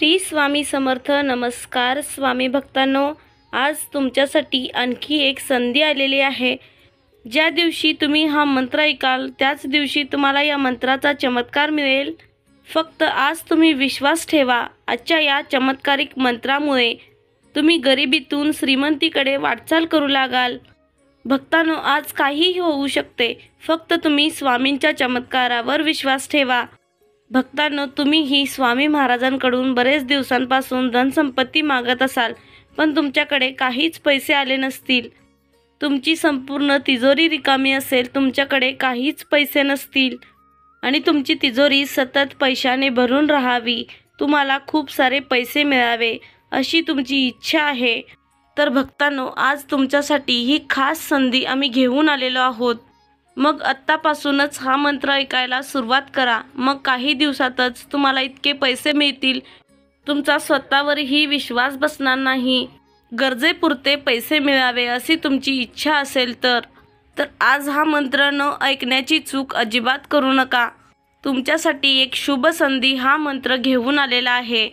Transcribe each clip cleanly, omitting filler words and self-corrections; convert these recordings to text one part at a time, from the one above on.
श्री स्वामी समर्थ. नमस्कार स्वामी भक्तांनो, आज तुमच्यासाठी आणखी एक संधी आलेली आहे. ज्या दिवशी तुम्ही हा मंत्र ऐकाल त्याच दिवशी तुम्हाला या मंत्राचा चमत्कार मिळेल. फक्त आज तुम्ही विश्वास ठेवा. आजच्या या चमत्कारिक मंत्रामुळे तुम्ही गरिबीतून श्रीमंतीकडे वाटचाल करू लागाल. भक्तांनो, आज काहीही होऊ शकते. फक्त तुम्ही स्वामींच्या चमत्कारावर विश्वास ठेवा. भक्तांनो, तुम्हीही स्वामी महाराजांकडून बरेच दिवसांपासून धनसंपत्ती मागत असाल, पण तुमच्याकडे काहीच पैसे आले नसतील. तुमची संपूर्ण तिजोरी रिकामी असेल, तुमच्याकडे काहीच पैसे नसतील आणि तुमची तिजोरी सतत पैशाने भरून राहावी. तुम्हाला खूप सारे पैसे मिळावे अशी तुमची इच्छा आहे. तर भक्तांनो, आज तुमच्यासाठी ही खास संधी आम्ही घेऊन आलेलो आहोत. मग आत्तापासूनच हा मंत्र ऐकायला सुरुवात करा. मग काही दिवसातच तुम्हाला इतके पैसे मिळतील, तुमचा स्वतःवरही विश्वास बसणार नाही. गरजेपुरते पैसे मिळावे अशी तुमची इच्छा असेल तर आज हा मंत्र न ऐकण्याची चूक अजिबात करू नका. तुमच्यासाठी एक शुभ संधी हा मंत्र घेऊन आलेला आहे.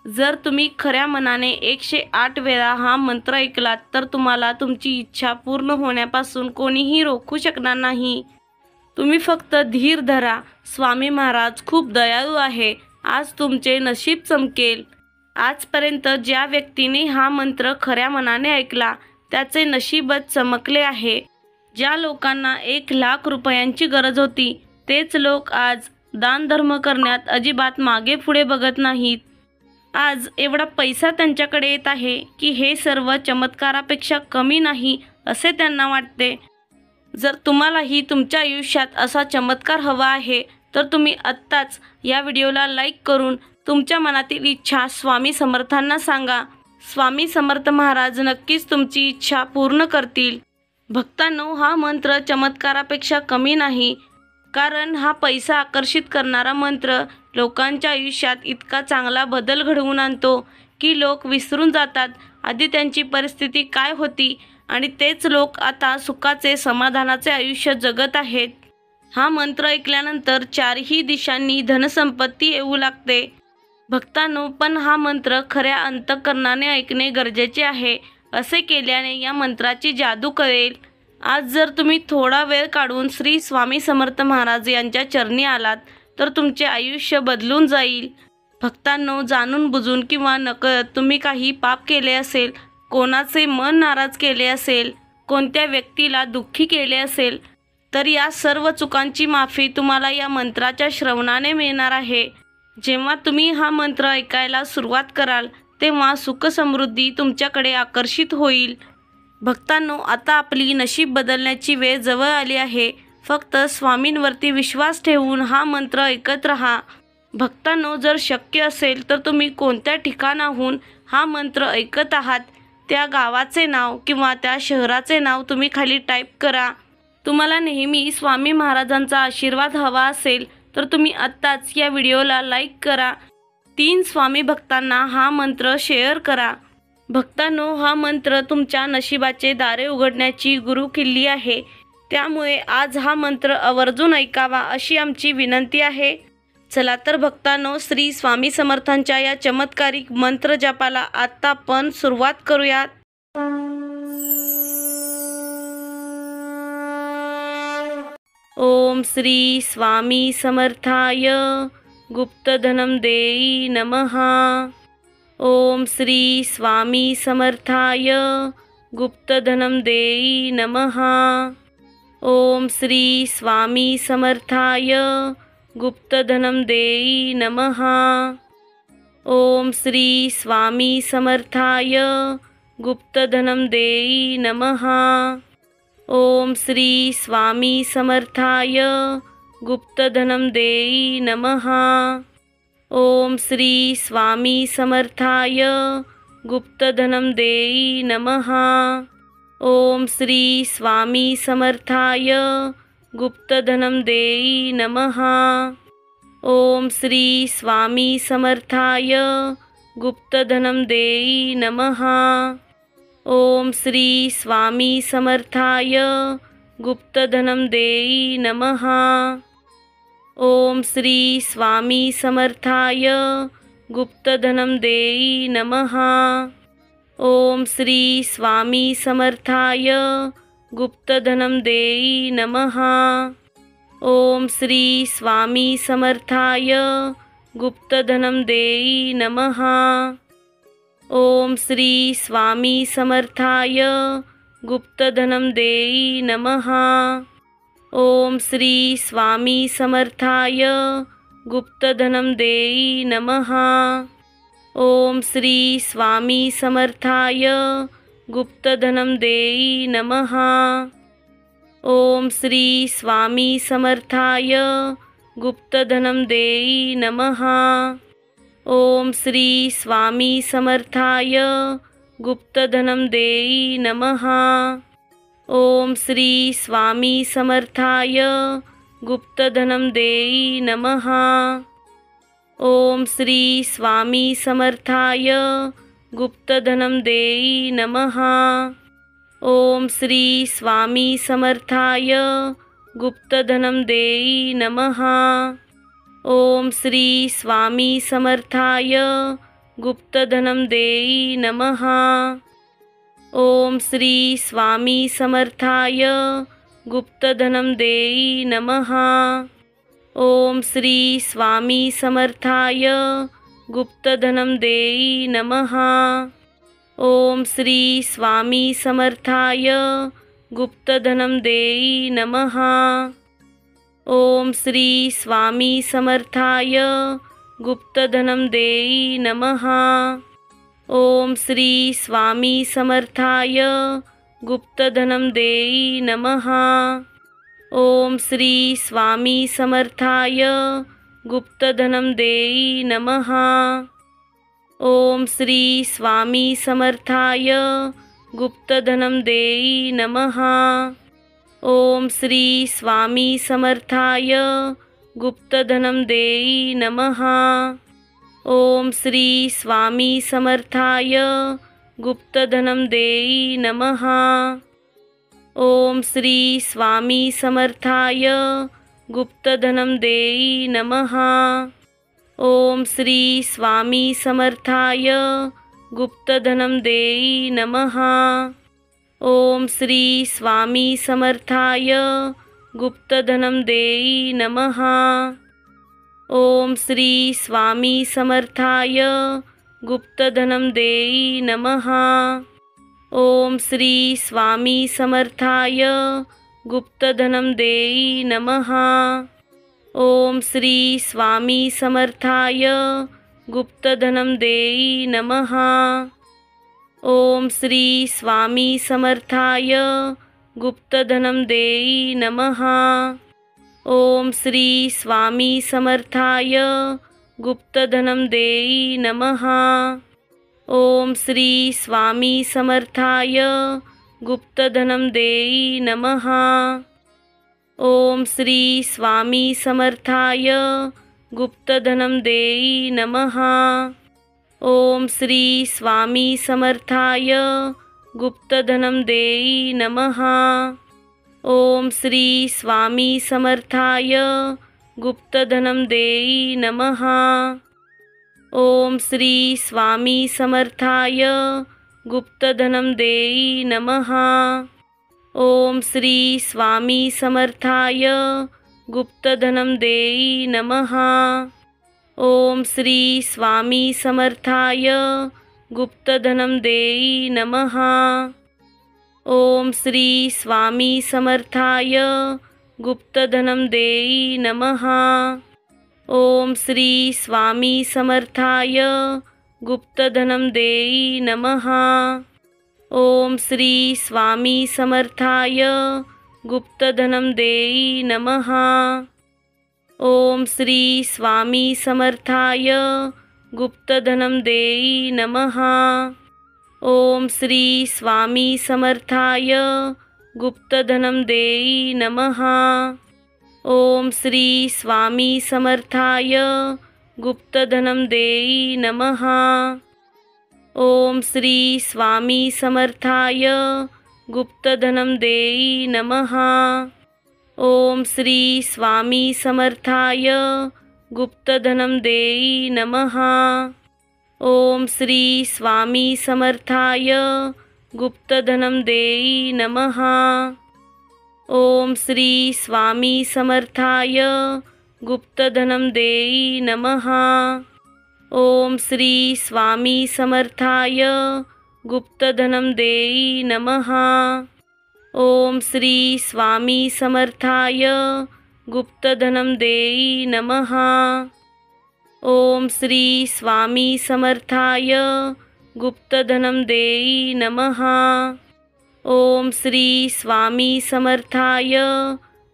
जर तुम्ही खऱ्या मनाने 108 वेळा हा मंत्र ऐकलात तर तुम्हाला तुमची इच्छा पूर्ण होण्यापासून कोणीही रोखू शकणार नाही. तुम्ही फक्त धीर धरा. स्वामी महाराज खूप दयाळू आहे. आज तुमचे नशीब चमकेल. आजपर्यंत ज्या व्यक्तीने हा मंत्र खऱ्या मनाने ऐकला त्याचे नशीबच चमकले आहे. ज्या लोकांना 1,00,000 रुपयांची गरज होती तेच लोक आज दानधर्म करण्यात अजिबात मागे पुढे बघत नाहीत. आज एवढा पैसा त्यांच्याकडे येत आहे की हे सर्व चमत्कारापेक्षा कमी नाही असे त्यांना वाटते. जर तुम्हालाही तुमच्या आयुष्यात असा चमत्कार हवा आहे तर तुम्ही आत्ताच या व्हिडिओला लाईक करून तुमच्या मनातील इच्छा स्वामी समर्थांना सांगा. स्वामी समर्थ महाराज नक्कीच तुमची इच्छा पूर्ण करतील. भक्तांनो, हा मंत्र चमत्कारापेक्षा कमी नाही, कारण हा पैसा आकर्षित करणारा मंत्र लोकांच्या आयुष्यात इतका चांगला बदल घडवून आणतो की लोक विसरून जातात आधी त्यांची परिस्थिती काय होती आणि तेच लोक आता सुखाचे समाधानाचे आयुष्य जगत आहेत. हा मंत्र ऐकल्यानंतर चारही दिशांनी धनसंपत्ती येऊ लागते. भक्तांनो, पण हा मंत्र खऱ्या अंतःकरणाने ऐकणे गरजेचे आहे. असे केल्याने या मंत्राची जादू कळेल. आज जर तुम्ही थोडा वेळ काढून श्री स्वामी समर्थ महाराज यांच्या चरणी आलात तर तुमचे आयुष्य बदलून जाईल. भक्तांनो, जाणून बुजून किंवा नकळत तुम्ही काही पाप केले असेल, कोणाचे मन नाराज केले असेल, कोणत्या व्यक्तीला दुःखी केले असेल तर या सर्व चुकांची माफी तुम्हाला या मंत्राच्या श्रवणाने मिळणार आहे. जेव्हा तुम्ही हा मंत्र ऐकायला सुरुवात कराल तेव्हा सुख समृद्धी तुमच्याकडे आकर्षित होईल. भक्तांनो, आता आपली नशीब बदलण्याची वेळ जवळ आली आहे. फक्त स्वामींवरती विश्वास ठेवून हा मंत्र ऐकत रहा. भक्तांनो, जर शक्य असेल तर तुम्ही कोणत्या ठिकाणाहून हा मंत्र ऐकत आहात त्या गावाचे नाव किंवा त्या शहराचे नाव तुम्ही खाली टाईप करा. तुम्हाला नेहमी स्वामी महाराजांचा आशीर्वाद हवा असेल तर तुम्ही आत्ताच या व्हिडिओला लाईक करा. 3 स्वामी भक्तांना हा मंत्र शेअर करा. भक्तांनो, हा मंत्र तुमच्या नशिबाचे दारे उघडण्याची गुरुकिल्ली आहे. त्यामुळे आज हा मंत्र आवर्जून ऐकावा अशी आमची विनंती आहे. चला तर भक्तांनो, श्री स्वामी समर्थांच्या या चमत्कारिक मंत्र जपाला आता आपण सुरुवात करूयात. ओम श्री स्वामी समर्थाय गुप्तधनम देई नमः. ओम श्री स्वामी समर्थाय गुप्तधनम देई नमः. ओम श्री स्वामी समर्थाय गुप्तधनम देई नमः. ओम श्री स्वामी समर्थाय गुप्तधनम देई नमः. ओम श्री स्वामी समर्थाय गुप्तधनम देई नमः. ओम श्री स्वामी समर्थाय गुप्तधनम देई नमः. ओम श्री स्वामी समर्थाय गुप्तधनम देई नमः. ओम श्री स्वामी समर्थाय गुप्तधनम देई नमः. ओम श्री स्वामी समर्थाय गुप्तधनम देई नमः. ओम श्री स्वामी समर्थाय गुप्तधनं देई नमः। ओम श्री स्वामी समर्थाय गुप्तधनं देई नमः। ओम श्री स्वामी समर्थाय गुप्तधनं देई नमः। ओम श्री स्वामी समर्थाय गुप्तधनं देई नमः। ओम श्री स्वामी समर्थाय गुप्तधनं देई नमः। ओम श्री स्वामी समर्थाय गुप्तधनं देई नमः। ओम श्री स्वामी समर्थाय गुप्तधनं देई नमः। ओम श्री स्वामी समर्थाय गुप्तधनं देई नमः। ओम श्री स्वामी समर्थाय गुप्तधनं देई नमः। ओम श्री स्वामी समर्थाय गुप्तधनं देई नमः। ओम श्री स्वामी समर्थाय गुप्तधनं देई नमः। ओम श्री स्वामी समर्थाय गुप्तधनं देई नमः। ओम श्री स्वामी समर्थाय गुप्तधनं देई नमः। ओम श्री स्वामी समर्थाय गुप्तधनं देई नमः। ओम श्री स्वामी समर्थाय गुप्तधनं देई नमः। ओम श्री स्वामी समर्थाय गुप्तधनं देई नमः। ओम श्री स्वामी समर्थाय गुप्तधनं देई नमः। ओम श्री स्वामी समर्थाय गुप्तधनं देई नमः। ओम श्री स्वामी समर्थाय गुप्तधनं देई नमः। ओम श्री स्वामी समर्थाय गुप्तधनं देई नमः। ओम श्री स्वामी समर्थाय गुप्तधनं देई नमः। ओम श्री स्वामी समर्थाय गुप्तधनं देई नमः। ओम श्री स्वामी समर्थाय गुप्तधनं देई नमः। ओम श्री स्वामी समर्थाय गुप्तधनं देई नमः। ओम श्री स्वामी समर्थाय गुप्तधनं देई नमः। ओम श्री स्वामी समर्थाय गुप्तधनं देई नमः। ओम श्री स्वामी समर्थाय गुप्तधनं देई नमः। ओम श्री स्वामी समर्थाय गुप्तधनं देई नमः। ओम श्री स्वामी समर्थाय गुप्तधनं देई नमः। ओम श्री स्वामी समर्थाय गुप्तधनं देई नमः। ओम श्री स्वामी समर्थाय गुप्तधनं देई नमः। ओम श्री स्वामी समर्थाय गुप्तधनं देई नमः। ओम श्री स्वामी समर्थाय गुप्तधनं देई नमः। ओम श्री स्वामी समर्थाय गुप्तधनं देई नमः। ओम श्री स्वामी समर्थाय गुप्तधनं देई नमः। ओम श्री स्वामी समर्थाय गुप्तधनं देई नमः। ओम श्री स्वामी समर्थाय गुप्तधनं देई नमः। ओम श्री स्वामी समर्थाय गुप्तधनं देई नमः। ओम श्री स्वामी समर्थाय गुप्तधनं देई नमः। ओम श्री स्वामी समर्थाय गुप्तधनं देई नमः। ओम श्री स्वामी समर्थाय गुप्तधनं देई नमः। ओम श्री स्वामी समर्थाय गुप्तधनं देई नमः। ओम श्री स्वामी समर्थाय गुप्तधनं देई नमः। ओम श्री स्वामी समर्थाय गुप्तधनं देई नमः। ओम श्री स्वामी समर्थाय गुप्तधनं देई नमः। ओम श्री स्वामी समर्थाय गुप्तधनं देई नमः। ओम श्री स्वामी समर्थाय गुप्तधनं देई नमः। ओम श्री स्वामी समर्थाय गुप्तधनं देई नमः। ओम श्री स्वामी समर्थाय गुप्तधनं देई नमः। ओम श्री स्वामी समर्थाय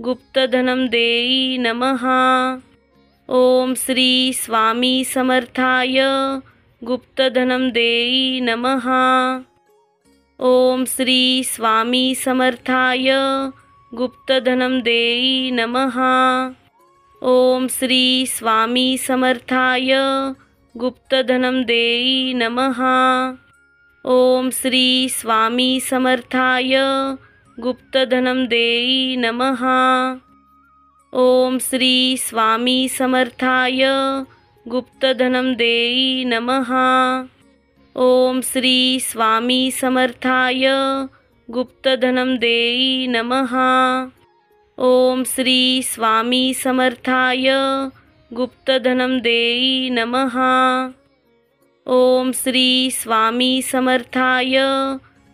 गुप्तधनं देई नमः। ओम श्री स्वामी समर्थाय गुप्तधनं देई नमः। ओम श्री स्वामी समर्थाय गुप्तधनं देई नमः। ओम श्री स्वामी समर्थाय गुप्तधनं देई नमः। ओम श्री स्वामी समर्थाय गुप्तधनं देई नमः। ओम श्री स्वामी समर्थाय गुप्तधनं देई नमः। ओम श्री स्वामी समर्थाय गुप्तधनं देई नमः। ओम श्री स्वामी समर्थाय गुप्तधनं देई नमः। ओम श्री स्वामी समर्थाय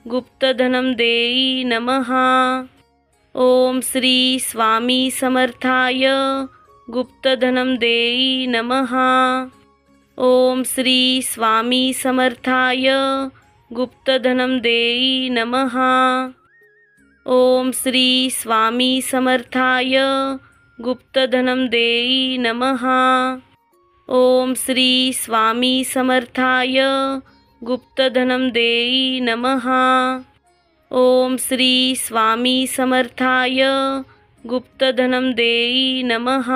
गुप्तधनं देई नमः। ओम श्री स्वामी समर्थाय गुप्तधनं देई नमः। ओम श्री स्वामी समर्थाय गुप्तधनं देई नमः। ओम श्री स्वामी समर्थाय गुप्तधनं देई नमः। ओम श्री स्वामी समर्थाय गुप्तधनं देई नमः। ओम श्री स्वामी समर्थाय गुप्तधनं देई नमः।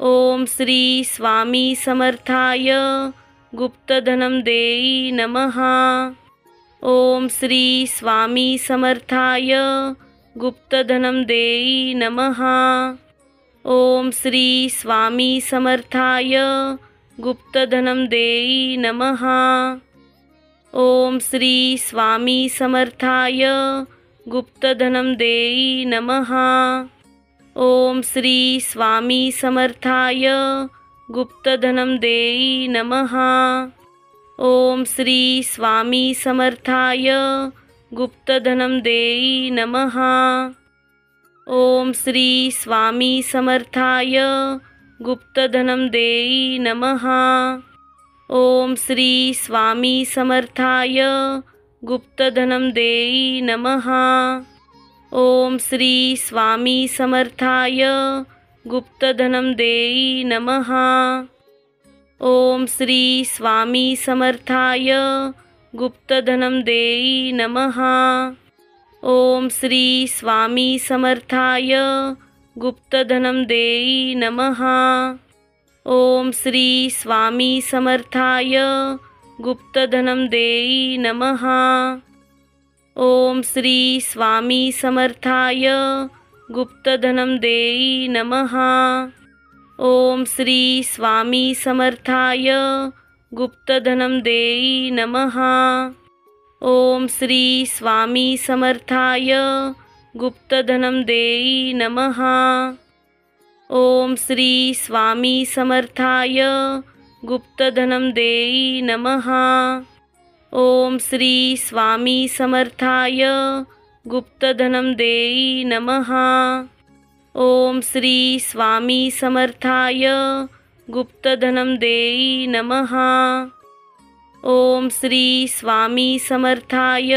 ओम श्री स्वामी समर्थाय गुप्तधनं देई नमः। ओम श्री स्वामी समर्थाय गुप्तधनं देई नमः। ओम श्री स्वामी समर्थाय गुप्तधनं देई नमः। ओम श्री स्वामी समर्थाय गुप्तधनं देई नमः। ओम श्री स्वामी समर्थाय गुप्तधनं देई नमः। ओम श्री स्वामी समर्थाय गुप्तधनं देई नमः। ओम श्री स्वामी समर्थाय गुप्तधनं देई नमः। ओम श्री स्वामी समर्थाय गुप्तधनं देई नमः। ओम श्री स्वामी समर्थाय गुप्तधनं देई नमः। ओम श्री स्वामी समर्थाय गुप्तधनं देई नमः। ओम श्री स्वामी समर्थाय गुप्तधनं देई नमः। ओम श्री स्वामी समर्थाय गुप्तधनं देई नमः। ओम श्री स्वामी समर्थाय गुप्तधनं देई नमः। ओम श्री स्वामी समर्थाय गुप्तधनं देई नमः। ओम श्री स्वामी समर्थाय गुप्तधनं देई नमः। ओम श्री स्वामी समर्थाय गुप्तधनं देई नमः। ओम श्री स्वामी समर्थाय गुप्तधनं देई नमः। ओम श्री स्वामी समर्थाय गुप्तधनं देई नमः। ओम श्री स्वामी समर्थाय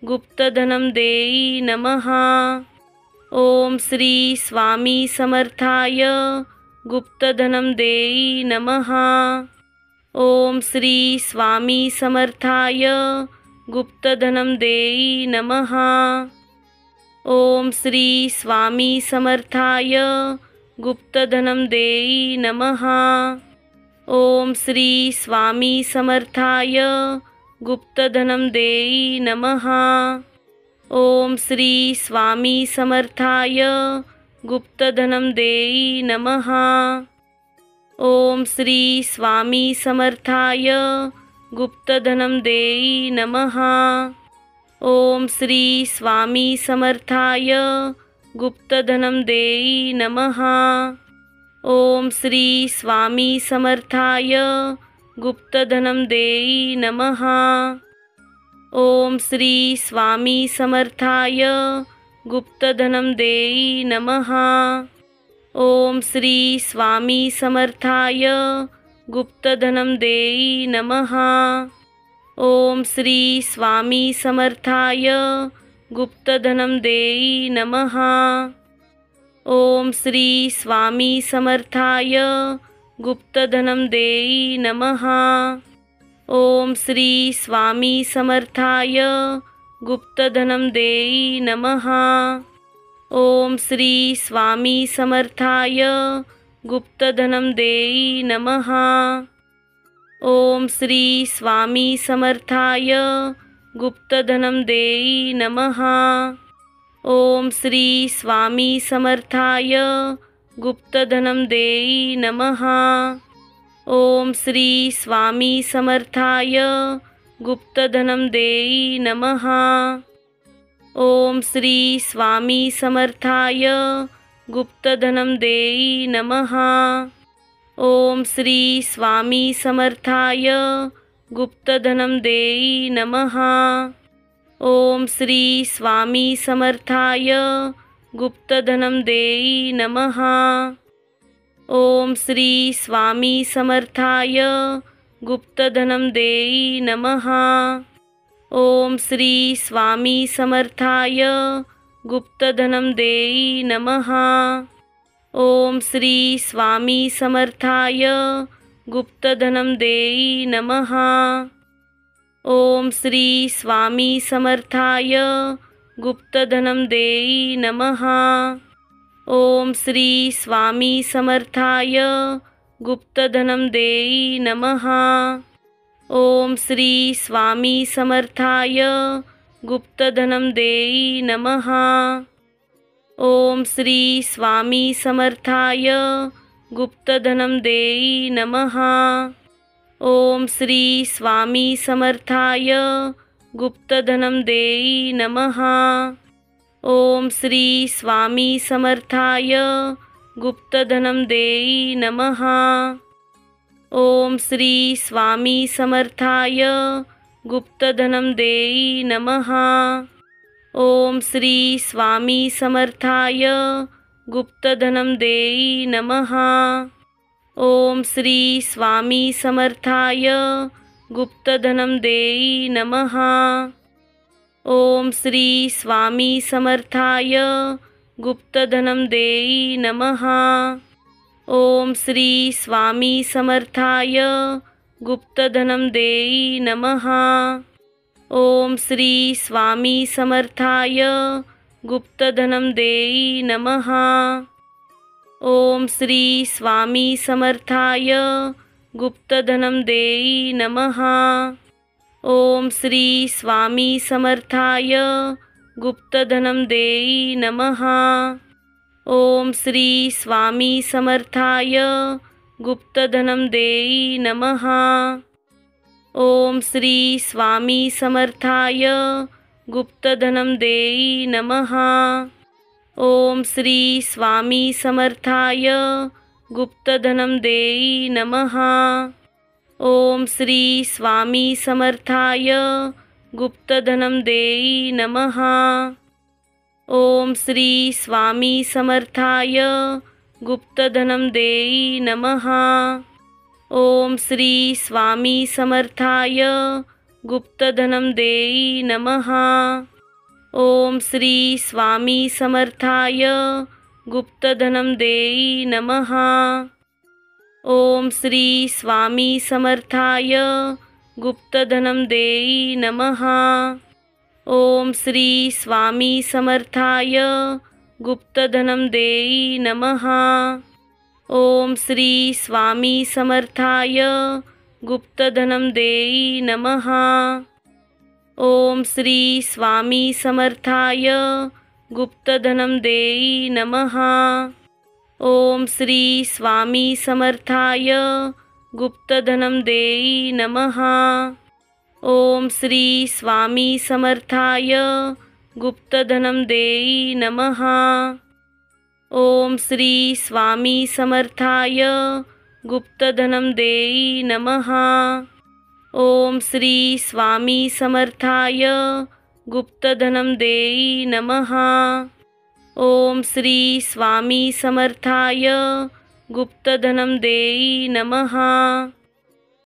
गुप्तधनं देई नमः। ओम श्री स्वामी समर्थाय गुप्तधनं देई नमः। ओम श्री स्वामी समर्थाय गुप्तधनं देई नमः। ओम श्री स्वामी समर्थाय गुप्तधनं देई नमः। ओम श्री स्वामी समर्थाय गुप्तधनं देई नमः। ओम श्री स्वामी समर्थाय गुप्तधनं देई नमः। ओम श्री स्वामी समर्थाय गुप्तधनम देई नमः। ओम श्री स्वामी समर्थाय गुप्तधनम देई नमः। ओम श्री स्वामी समर्थाय गुप्तधनम देई नमः। ओम श्री स्वामी समर्थाय गुप्तधनम देई नमः। ओम श्री स्वामी समर्थाय गुप्तधनम देई नमः। ओम श्री स्वामी समर्थाय गुप्तधनम देई नमः। ओम श्री स्वामी समर्थाय गुप्तधनम देई नमः। ओम श्री स्वामी समर्थाय गुप्तधनम देई नमः। ओम श्री स्वामी समर्थाय गुप्तधनम देई नमः। ओम श्री स्वामी समर्थाय गुप्तधनम देई नमः। ओम श्री स्वामी समर्थाय गुप्तधनम देई नमः। ओम श्री स्वामी समर्थाय गुप्तधनम देई नमः। ओम श्री स्वामी समर्थाय गुप्तधनम देई नमः। ओम श्री स्वामी समर्थाय गुप्तधनम देई नमः। ओम श्री स्वामी समर्थाय गुप्तधनम देई नमः। ओम श्री स्वामी समर्थाय गुप्तधनम देई नमः। ओम श्री स्वामी समर्थाय गुप्तधनम देई नमः। ओम श्री स्वामी समर्थाय गुप्तधनम देई नमः। ओम श्री स्वामी समर्थाय गुप्तधनम देई नमः। ओम श्री स्वामी समर्थाय गुप्तधनम देई नमः। ओम श्री स्वामी समर्थाय गुप्तधनम देई नमः। ओम श्री स्वामी समर्थाय गुप्तधनम देई नमः। ओम श्री स्वामी समर्थाय गुप्तधनम देई नमः। ओम श्री स्वामी समर्थाय गुप्तधनम देई नमः। ओम श्री स्वामी समर्थाय गुप्तधनम देई नमः। ओम श्री स्वामी समर्थाय गुप्तधनम देई नमः। ओम श्री स्वामी समर्थाय गुप्तधनम देई नमः। ओम श्री स्वामी समर्थाय गुप्तधनम देई नमः। ओम श्री स्वामी समर्थाय गुप्तधनम देई नमः। ओम श्री स्वामी समर्थाय गुप्तधनम देई नमः। ओम श्री स्वामी समर्थाय गुप्तधनम देई नमः। ओम श्री स्वामी समर्थाय गुप्तधनम देई नमः। ओम श्री स्वामी समर्थाय गुप्तधनम देई नमः। ओम श्री स्वामी समर्थाय गुप्तधनम देई नमः। ओम श्री स्वामी समर्थाय गुप्तधनम देई नमः। ओम श्री स्वामी समर्थाय गुप्तधनम देई नमः। ओम श्री स्वामी समर्थाय गुप्तधनम देई नमः। ओम श्री स्वामी समर्थाय गुप्तधनम देई नमः। ओम श्री स्वामी समर्थाय गुप्तधनम देई नमः। ओम श्री स्वामी समर्थाय गुप्तधनम देई नमः। ओम श्री स्वामी समर्थाय गुप्तधनम देई नमः। ओम श्री स्वामी समर्थाय गुप्तधनम देई नमः। ओम श्री स्वामी समर्थाय गुप्तधनम देई नमः। ओम श्री स्वामी समर्थाय गुप्तधनं देई नमः। ओम श्री स्वामी समर्थाय गुप्तधनं देई नमः। ओम श्री स्वामी समर्थाय गुप्तधनं देई नमः। ओम श्री स्वामी समर्थाय गुप्तधनं देई नमः। ओम श्री स्वामी समर्थाय गुप्तधनं देई नमः।